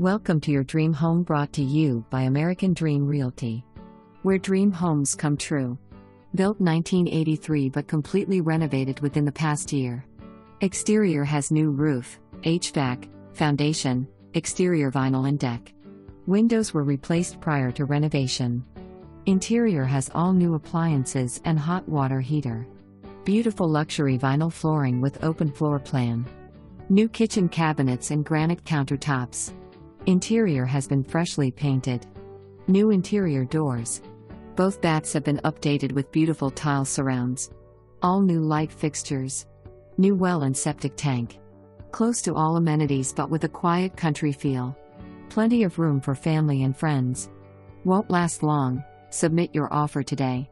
Welcome to your dream home, brought to you by American Dream Realty, where dream homes come true. Built 1983 but completely renovated within the past year. Exterior has new roof, HVAC, foundation, exterior vinyl and deck. Windows were replaced prior to renovation. Interior has all new appliances and hot water heater. Beautiful luxury vinyl flooring with open floor plan. New kitchen cabinets and granite countertops. Interior has been freshly painted. New interior doors. Both baths have been updated with beautiful tile surrounds. All new light fixtures. New well and septic tank. Close to all amenities but with a quiet country feel. Plenty of room for family and friends. Won't last long. Submit your offer today.